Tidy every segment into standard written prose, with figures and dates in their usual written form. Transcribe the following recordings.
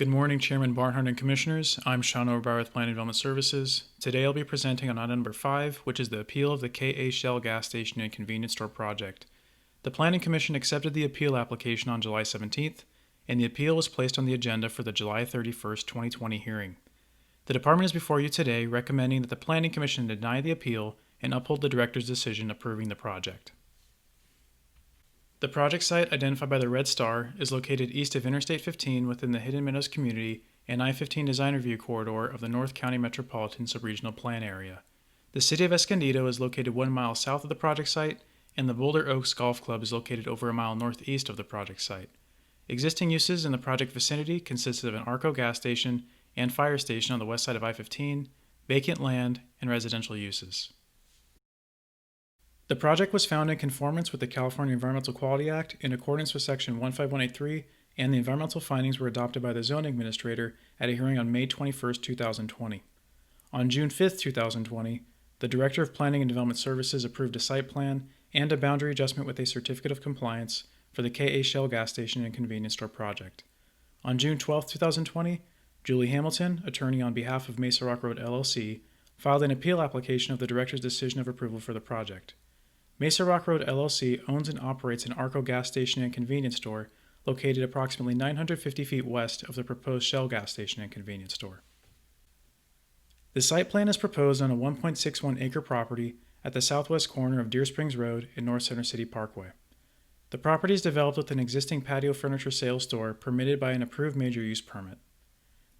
Good morning, Chairman Barnhart and Commissioners. I'm Sean Overbar with Planning Development Services. Today I'll be presenting on item number 5, which is the appeal of the KA Shell gas station and convenience store project. The Planning Commission accepted the appeal application on July 17th, and the appeal was placed on the agenda for the July 31st, 2020 hearing. The Department is before you today recommending that the Planning Commission deny the appeal and uphold the Director's decision approving the project. The project site, identified by the red star, is located east of Interstate 15 within the Hidden Meadows community and I-15 Design Review corridor of the North County Metropolitan Subregional Plan area. The city of Escondido is located 1 mile south of the project site, and the Boulder Oaks Golf Club is located over a mile northeast of the project site. Existing uses in the project vicinity consist of an ARCO gas station and fire station on the west side of I-15, vacant land, and residential uses. The project was found in conformance with the California Environmental Quality Act in accordance with Section 15183, and the environmental findings were adopted by the zoning administrator at a hearing on May 21, 2020. On June 5, 2020, the Director of Planning and Development Services approved a site plan and a boundary adjustment with a certificate of compliance for the KA Shell gas station and convenience store project. On June 12, 2020, Julie Hamilton, attorney on behalf of Mesa Rock Road LLC, filed an appeal application of the Director's decision of approval for the project. Mesa Rock Road LLC owns and operates an ARCO gas station and convenience store located approximately 950 feet west of the proposed Shell gas station and convenience store. The site plan is proposed on a 1.61 acre property at the southwest corner of Deer Springs Road and North Center City Parkway. The property is developed with an existing patio furniture sales store permitted by an approved major use permit.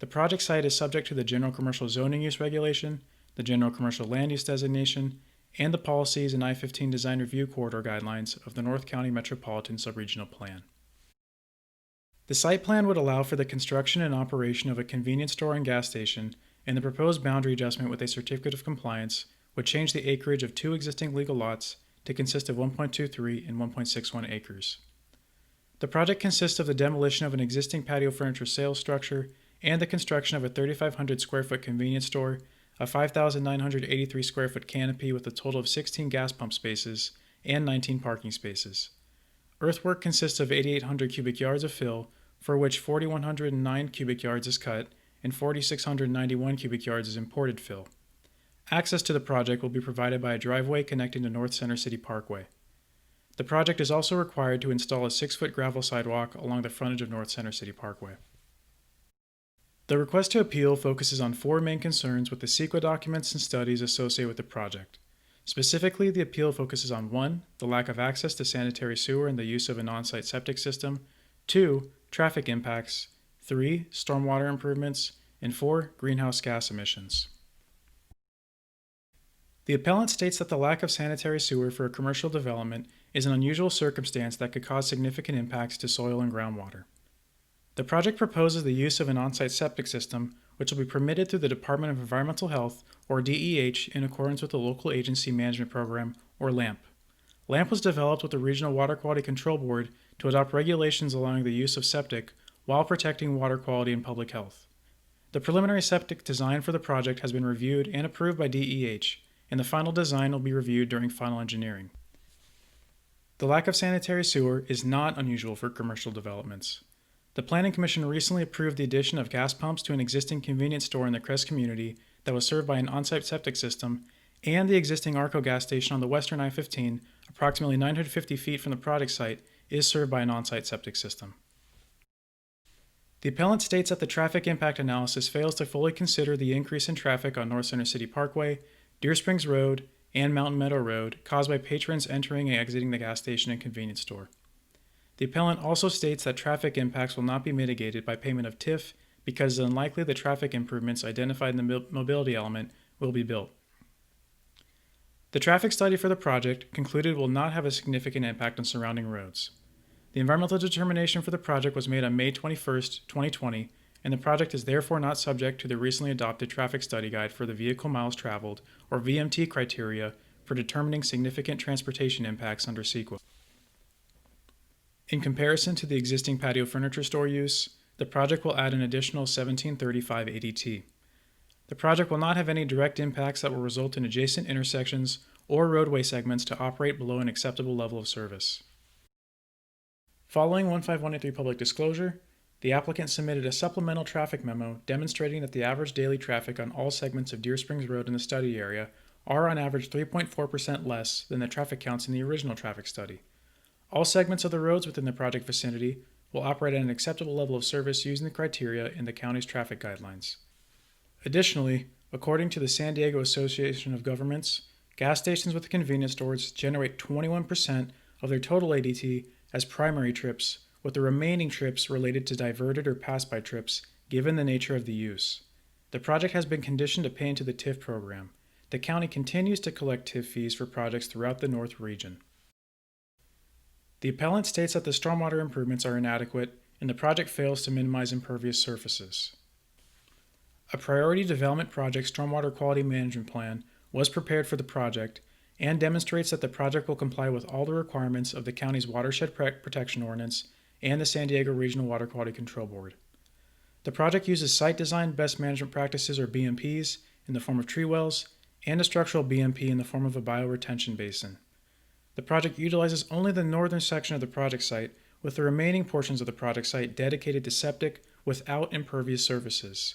The project site is subject to the General Commercial Zoning Use Regulation, the General Commercial Land Use Designation, and the policies and I-15 Design Review Corridor guidelines of the North County Metropolitan Subregional Plan. The site plan would allow for the construction and operation of a convenience store and gas station, and the proposed boundary adjustment with a certificate of compliance would change the acreage of 2 existing legal lots to consist of 1.23 and 1.61 acres. The project consists of the demolition of an existing patio furniture sales structure and the construction of a 3,500 square foot convenience store, a 5,983 square foot canopy with a total of 16 gas pump spaces and 19 parking spaces. Earthwork consists of 8,800 cubic yards of fill, for which 4,109 cubic yards is cut and 4,691 cubic yards is imported fill. Access to the project will be provided by a driveway connecting to North Center City Parkway. The project is also required to install a 6-foot gravel sidewalk along the frontage of North Center City Parkway. The request to appeal focuses on 4 main concerns with the CEQA documents and studies associated with the project. Specifically, the appeal focuses on 1. The lack of access to sanitary sewer and the use of an on-site septic system, 2. Traffic impacts, 3. Stormwater improvements, and 4. Greenhouse gas emissions. The appellant states that the lack of sanitary sewer for a commercial development is an unusual circumstance that could cause significant impacts to soil and groundwater. The project proposes the use of an on-site septic system, which will be permitted through the Department of Environmental Health, or DEH, in accordance with the Local Agency Management Program, or LAMP. LAMP was developed with the Regional Water Quality Control Board to adopt regulations allowing the use of septic while protecting water quality and public health. The preliminary septic design for the project has been reviewed and approved by DEH, and the final design will be reviewed during final engineering. The lack of sanitary sewer is not unusual for commercial developments. The Planning Commission recently approved the addition of gas pumps to an existing convenience store in the Crest community that was served by an on-site septic system, and the existing ARCO gas station on the western I-15, approximately 950 feet from the project site, is served by an on-site septic system. The appellant states that the traffic impact analysis fails to fully consider the increase in traffic on North Center City Parkway, Deer Springs Road, and Mountain Meadow Road caused by patrons entering and exiting the gas station and convenience store. The appellant also states that traffic impacts will not be mitigated by payment of TIF because it is unlikely the traffic improvements identified in the mobility element will be built. The traffic study for the project concluded it will not have a significant impact on surrounding roads. The environmental determination for the project was made on May 21, 2020, and the project is therefore not subject to the recently adopted Traffic Study Guide for the Vehicle Miles Traveled, or VMT criteria, for determining significant transportation impacts under CEQA. In comparison to the existing patio furniture store use, the project will add an additional 1735 ADT. The project will not have any direct impacts that will result in adjacent intersections or roadway segments to operate below an acceptable level of service. Following 15183 public disclosure, the applicant submitted a supplemental traffic memo demonstrating that the average daily traffic on all segments of Deer Springs Road in the study area are on average 3.4% less than the traffic counts in the original traffic study. All segments of the roads within the project vicinity will operate at an acceptable level of service using the criteria in the county's traffic guidelines. Additionally, according to the San Diego Association of Governments, gas stations with convenience stores generate 21% of their total ADT as primary trips, with the remaining trips related to diverted or pass-by trips, given the nature of the use. The project has been conditioned to pay into the TIF program. The county continues to collect TIF fees for projects throughout the North region. The appellant states that the stormwater improvements are inadequate and the project fails to minimize impervious surfaces. A priority development project stormwater quality management plan was prepared for the project and demonstrates that the project will comply with all the requirements of the county's Watershed Protection Ordinance and the San Diego Regional Water Quality Control Board. The project uses Site Design Best Management Practices, or BMPs, in the form of tree wells, and a structural BMP in the form of a bioretention basin. The project utilizes only the northern section of the project site, with the remaining portions of the project site dedicated to septic without impervious surfaces.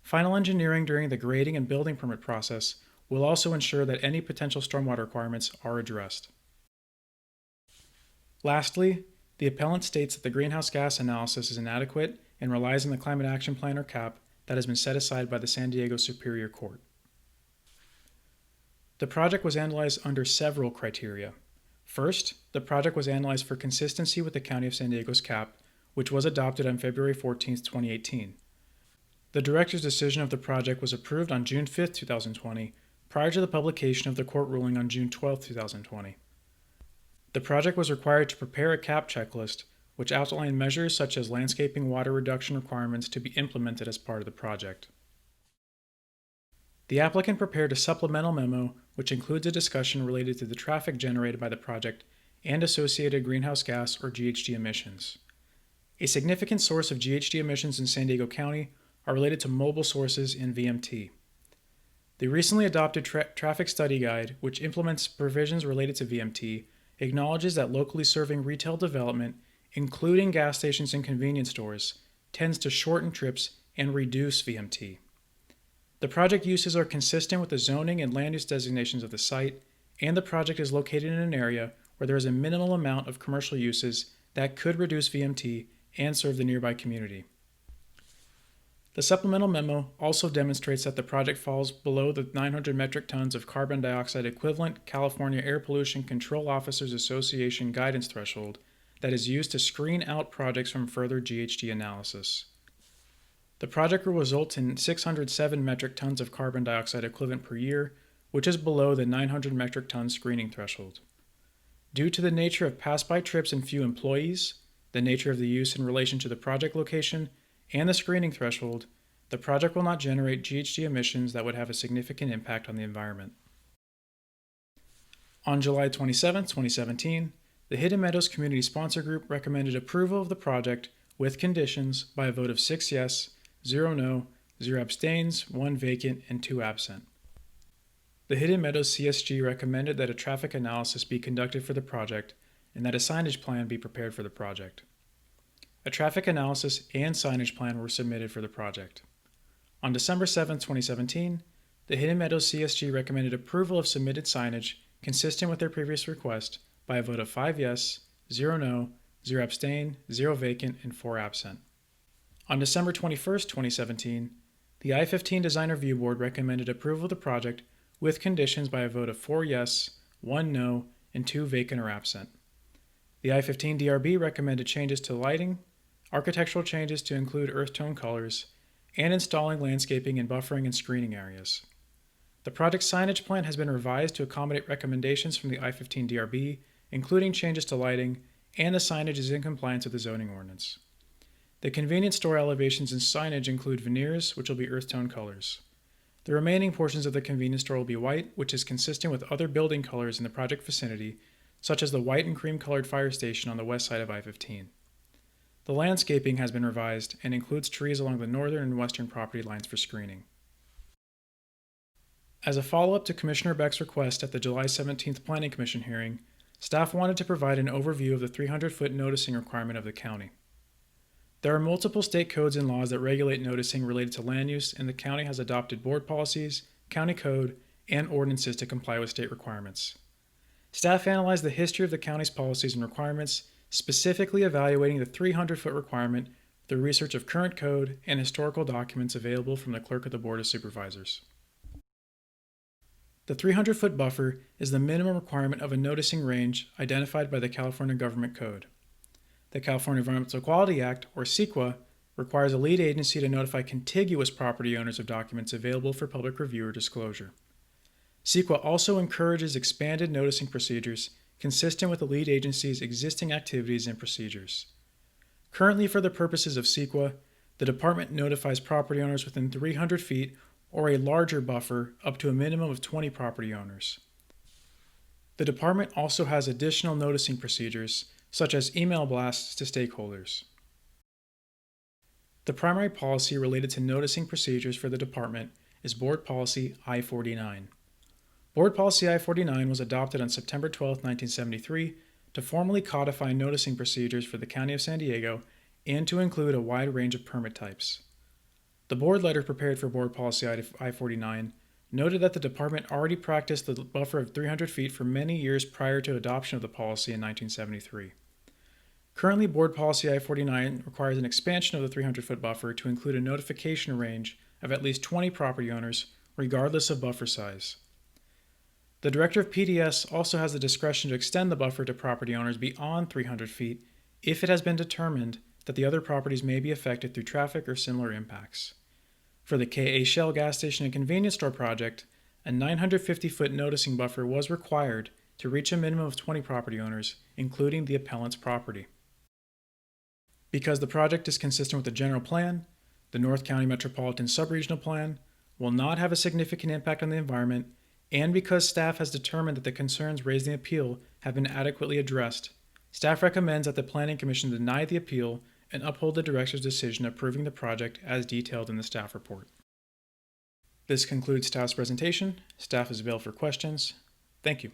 Final engineering during the grading and building permit process will also ensure that any potential stormwater requirements are addressed. Lastly, the appellant states that the greenhouse gas analysis is inadequate and relies on the Climate Action Plan, or CAP, that has been set aside by the San Diego Superior Court. The project was analyzed under several criteria. First, the project was analyzed for consistency with the County of San Diego's CAP, which was adopted on February 14, 2018. The director's decision of the project was approved on June 5, 2020, prior to the publication of the court ruling on June 12, 2020. The project was required to prepare a CAP checklist, which outlined measures such as landscaping water reduction requirements to be implemented as part of the project. The applicant prepared a supplemental memo, which includes a discussion related to the traffic generated by the project and associated greenhouse gas, or GHG, emissions. A significant source of GHG emissions in San Diego County are related to mobile sources in VMT. The recently adopted Traffic Study Guide, which implements provisions related to VMT, acknowledges that locally serving retail development, including gas stations and convenience stores, tends to shorten trips and reduce VMT. The project uses are consistent with the zoning and land use designations of the site, and the project is located in an area where there is a minimal amount of commercial uses that could reduce VMT and serve the nearby community. The supplemental memo also demonstrates that the project falls below the 900 metric tons of carbon dioxide equivalent California Air Pollution Control Officers Association guidance threshold that is used to screen out projects from further GHG analysis. The project will result in 607 metric tons of carbon dioxide equivalent per year, which is below the 900 metric ton screening threshold. Due to the nature of pass-by trips and few employees, the nature of the use in relation to the project location, and the screening threshold, the project will not generate GHG emissions that would have a significant impact on the environment. On July 27, 2017, the Hidden Meadows Community Sponsor Group recommended approval of the project with conditions by a vote of 6 yes, 0 no, 0 abstains, 1 vacant, and 2 absent. The Hidden Meadows CSG recommended that a traffic analysis be conducted for the project and that a signage plan be prepared for the project. A traffic analysis and signage plan were submitted for the project. On December 7, 2017, the Hidden Meadows CSG recommended approval of submitted signage consistent with their previous request by a vote of 5 yes, 0 no, 0 abstain, 0 vacant, and 4 absent. On December 21, 2017, the I-15 Design Review Board recommended approval of the project with conditions by a vote of 4 yes, 1 no, and 2 vacant or absent. The I-15 DRB recommended changes to lighting, architectural changes to include earth tone colors, and installing landscaping and buffering and screening areas. The project signage plan has been revised to accommodate recommendations from the I-15 DRB, including changes to lighting, and the signage is in compliance with the zoning ordinance. The convenience store elevations and signage include veneers, which will be earth tone colors. The remaining portions of the convenience store will be white, which is consistent with other building colors in the project vicinity, such as the white and cream colored fire station on the west side of I-15. The landscaping has been revised and includes trees along the northern and western property lines for screening. As a follow-up to Commissioner Beck's request at the July 17th Planning Commission hearing, staff wanted to provide an overview of the 300-foot noticing requirement of the county. There are multiple state codes and laws that regulate noticing related to land use, and the county has adopted board policies, county code, and ordinances to comply with state requirements. Staff analyzed the history of the county's policies and requirements, specifically evaluating the 300-foot requirement through research of current code and historical documents available from the clerk of the Board of Supervisors. The 300-foot buffer is the minimum requirement of a noticing range identified by the California Government Code. The California Environmental Quality Act, or CEQA, requires a lead agency to notify contiguous property owners of documents available for public review or disclosure. CEQA also encourages expanded noticing procedures consistent with the lead agency's existing activities and procedures. Currently, for the purposes of CEQA, the department notifies property owners within 300 feet or a larger buffer up to a minimum of 20 property owners. The department also has additional noticing procedures, such as email blasts to stakeholders. The primary policy related to noticing procedures for the department is Board Policy I-49. Board Policy I-49 was adopted on September 12, 1973, to formally codify noticing procedures for the County of San Diego and to include a wide range of permit types. The board letter prepared for Board Policy I-49 noted that the department already practiced the buffer of 300 feet for many years prior to adoption of the policy in 1973. Currently, Board Policy I-49 requires an expansion of the 300-foot buffer to include a notification range of at least 20 property owners, regardless of buffer size. The Director of PDS also has the discretion to extend the buffer to property owners beyond 300 feet if it has been determined that the other properties may be affected through traffic or similar impacts. For the K.A. Shell gas station and convenience store project, a 950-foot noticing buffer was required to reach a minimum of 20 property owners, including the appellant's property. Because the project is consistent with the general plan, the North County Metropolitan Subregional Plan will not have a significant impact on the environment, and because staff has determined that the concerns raised in the appeal have been adequately addressed, staff recommends that the Planning Commission deny the appeal and uphold the Director's decision approving the project as detailed in the staff report. This concludes staff's presentation. Staff is available for questions. Thank you.